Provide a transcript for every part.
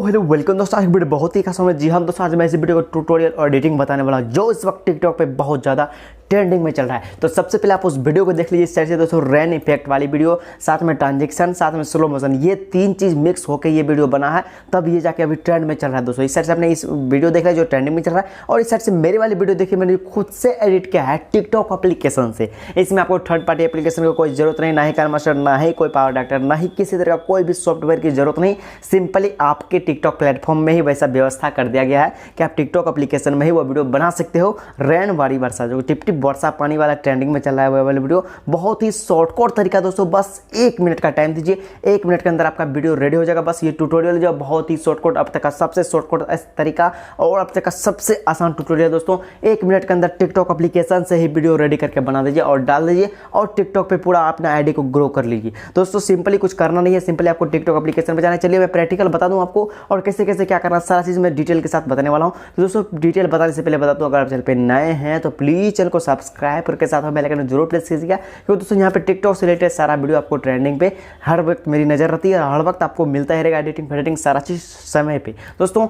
तो hello welcome दोस्तों, आज वीडियो बहुत ही खास है। जी हाँ दोस्तों, आज मैं इस वीडियो को ट्यूटोरियल और एडिटिंग बताने वाला हूँ जो इस वक्त टिकटॉक पे बहुत ज़्यादा ट्रेंडिंग में चल रहा है। तो सबसे पहले आप उस वीडियो को देख लीजिए। इस साइड से दोस्तों रैन इफेक्ट वाली वीडियो, साथ में ट्रांजेक्शन, साथ में स्लो मोशन, ये तीन चीज़ मिक्स होकर ये वीडियो बना है, तब ये जाके अभी ट्रेंड में चल रहा है। दोस्तों इस साइड से आपने इस वीडियो देख लिया जो ट्रेंडिंग में चल रहा है, और इस साइड से मेरी वाली वीडियो देखिए, मैंने खुद से एडिट किया है टिकटॉक एप्लीकेशन से। इसमें आपको थर्ड पार्टी एप्लीकेशन की कोई जरूरत नहीं, ना ही काइनमास्टर, ना ही कोई पावर डाक्टर, ना ही किसी तरह का कोई भी सॉफ्टवेयर की जरूरत नहीं। सिंपली आपके टिकटॉक प्लेटफॉर्म में ही वैसा व्यवस्था कर दिया गया है कि आप टिकटॉक एप्लीकेशन में ही वो वीडियो बना सकते हो। रैन वाली वर्षा, जो टिप टिप वर्षा पानी वाला ट्रेंडिंग में चल रहा है, वो वाली वीडियो बहुत ही शॉर्टकट तरीका। दोस्तों बस 1 मिनट का टाइम दीजिए, 1 मिनट के अंदर आपका वीडियो रेडी हो जाएगा। बस ये ट्यूटोरियल जो बहुत ही शॉर्टकट, अब तक का सबसे शॉर्टकट तरीका और अब तक का सबसे आसान ट्यूटोरियल। दोस्तों 1 मिनट के अंदर टिकटॉक एप्लीकेशन से ही वीडियो रेडी करके बना दीजिए और डाल दीजिए, और टिकटॉक पे पूरा अपने आईडी को ग्रो कर लीजिए। दोस्तों सिंपली कुछ करना नहीं है, सिंपली आपको टिकटॉक एप्लीकेशन पे जाना है। चलिए मैं प्रैक्टिकल बता दूं आपको, और कैसे कैसे क्या करना, सारा चीज़ मैं डिटेल के साथ बताने वाला हूं। तो दोस्तों डिटेल बताने से पहले बता दूं, अगर आप चैनल पे नए हैं तो प्लीज़ चैनल को सब्सक्राइब करके साथ में बेल आइकन जरूर प्रेस कीजिएगा, क्योंकि दोस्तों यहाँ पे टिकटॉक से रिलेटेड सारा वीडियो आपको ट्रेंडिंग पे हर वक्त मेरी नज़र रहती है, और हर वक्त आपको मिलता ही रहेगा एडिटिंग सारा चीज़ समय पे। दोस्तों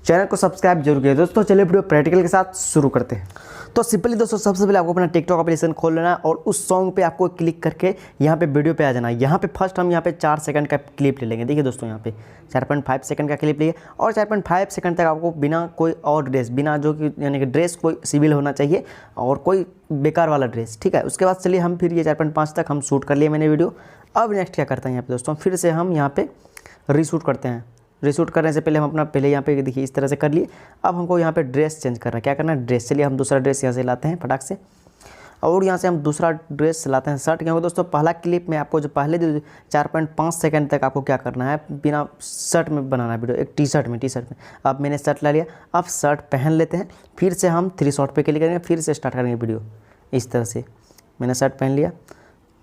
चैनल को सब्सक्राइब जरूर कीजिए। दोस्तों चलिए वीडियो प्रैक्टिकल के साथ शुरू करते हैं। तो सिंपली दोस्तों सबसे पहले आपको अपना टिकटॉक एप्लीकेशन खोल लेना है, और उस सॉन्ग पे आपको क्लिक करके यहाँ पे वीडियो पे आ जाना है। यहाँ पे फर्स्ट हम यहाँ पे 4 सेकंड का क्लिप ले लेंगे। देखिए दोस्तों यहाँ पे 4.5 सेकंड का क्लिप लिए, और 4.5 सेकंड तक आपको बिना कोई और ड्रेस, बिना जो कि यानी कि ड्रेस कोई सिविल होना चाहिए और कोई बेकार वाला ड्रेस, ठीक है। उसके बाद चलिए हम फिर ये 4.5 तक हम शूट कर लिए मैंने वीडियो। अब नेक्स्ट क्या करते हैं यहाँ पे दोस्तों, फिर से हम यहाँ पे रीशूट करते हैं। रीशूट करने से पहले हम अपना पहले यहाँ पे देखिए इस तरह से कर लिए। अब हमको यहाँ पे ड्रेस चेंज करना है। क्या करना है, ड्रेस। चलिए हम दूसरा ड्रेस यहाँ से लाते हैं फटाक से, और यहाँ से हम दूसरा ड्रेस लाते हैं शर्ट। क्योंकि दोस्तों पहला क्लिप में आपको जो पहले 4.5 सेकंड तक आपको क्या करना है, बिना शर्ट में बनाना है वीडियो, एक टी शर्ट में। अब मैंने शर्ट ला लिया, अब शर्ट पहन लेते हैं, फिर से हम 3 शॉट पे क्लिक करेंगे, फिर से स्टार्ट करेंगे वीडियो। इस तरह से मैंने शर्ट पहन लिया।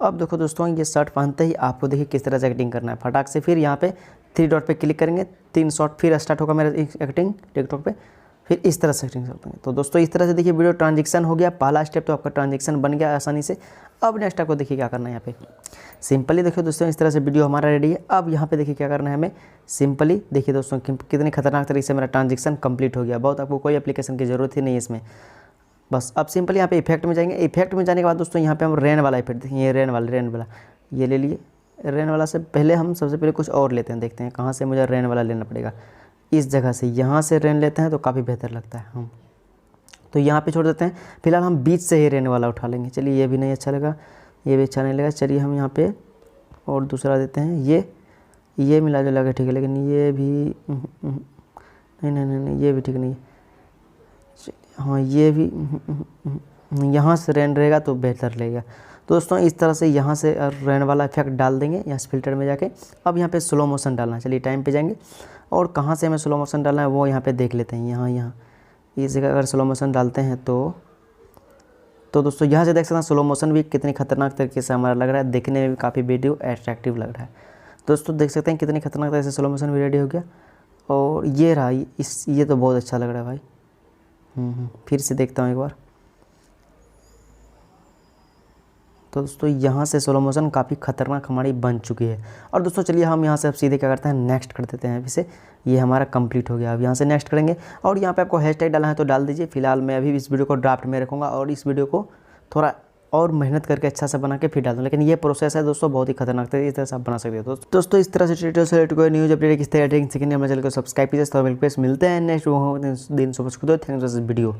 अब देखो दोस्तों ये शर्ट पहनते ही आपको देखिए किस तरह से एक्टिंग करना है। फटाक से फिर यहाँ पे 3 डॉट पे क्लिक करेंगे, 3 शॉट, फिर स्टार्ट होगा मेरा एक्टिंग टिकटॉक पे, फिर इस तरह से एक्टिंग करते हैं। तो दोस्तों इस तरह से देखिए वीडियो ट्रांजेक्शन हो गया। पहला स्टेप तो आपका ट्रांजेक्शन बन गया आसानी से। अब नेक्स्ट आपको देखिए क्या करना है। यहाँ पे सिंपली देखिए दोस्तों इस तरह से वीडियो हमारा रेडी है। अब यहाँ पे देखिए क्या करना है हमें, सिंपली देखिए दोस्तों कितनी खतरनाक तरीके से मेरा ट्रांजेक्शन कंप्लीट हो गया। बहुत आपको कोई एप्लीकेशन की ज़रूरत ही नहीं है इसमें। बस अब सिंपली यहाँ पे इफेक्ट में जाएंगे। इफेक्ट में जाने के बाद दोस्तों यहाँ पे हम रैन वाला इफेक्ट देखिए, ये रैन वाला ये ले लिए। रैन वाला से पहले हम सबसे पहले कुछ और लेते हैं, देखते हैं कहाँ से मुझे रैन वाला लेना पड़ेगा। इस जगह से यहाँ से रैन लेते हैं तो काफ़ी बेहतर लगता है हम, तो यहाँ पे छोड़ देते हैं। फिलहाल हम बीच से ही रैन वाला उठा लेंगे। चलिए ये भी नहीं अच्छा लगा, ये भी अच्छा नहीं लगा। चलिए हम यहाँ पे और दूसरा देते हैं, ये मिला जो लगा ठीक है, लेकिन ये भी नहीं, ये भी ठीक नहीं है। हाँ ये भी यहाँ से रैन रहेगा तो बेहतर लगेगा। दोस्तों इस तरह से यहाँ से रैन वाला इफेक्ट डाल देंगे यहाँ से फिल्टर में जाके। अब यहाँ पे स्लो मोशन डालना है। चलिए टाइम पे जाएंगे, और कहाँ से हमें स्लो मोशन डालना है वो यहाँ पे देख लेते हैं। यहाँ इस जगह अगर स्लो मोशन डालते हैं तो दोस्तों यहाँ से देख सकते हैं स्लो मोशन भी कितनी खतरनाक तरीके से हमारा लग रहा है, देखने में भी काफ़ी वीडियो अट्रैक्टिव लग रहा है। दोस्तों देख सकते हैं कितनी खतरनाक तरीके से स्लो मोशन भी रेडी हो गया, और ये रहा ये तो बहुत अच्छा लग रहा है भाई। फिर से देखता हूँ एक बार। तो दोस्तों यहाँ से स्लो मोशन काफ़ी खतरनाक हमारी बन चुकी है। और दोस्तों चलिए हम यहाँ से अब सीधे क्या करते हैं, नेक्स्ट कर देते हैं। इसे ये हमारा कंप्लीट हो गया। अब यहाँ से नेक्स्ट करेंगे, और यहाँ पे आपको हैशटैग डालना है तो डाल दीजिए। फिलहाल मैं अभी इस वीडियो को ड्राफ्ट में रखूँगा, और इस वीडियो को थोड़ा और मेहनत करके अच्छा सा बना के फिर डाल दूँ। लेकिन ये प्रोसेस है दोस्तों बहुत ही खतरनाक है, इस तरह से आप बना सकते हो। दोस्तों इस तरह से ट्यूटोरियल से रिलेटेड कोई न्यूज़ अपडेट किस तरह सीखने हमारे चैनल को सब्सक्राइब कीजिए। तो मिलते हैं नेक्स्ट दिन। सुबह thank you for this video.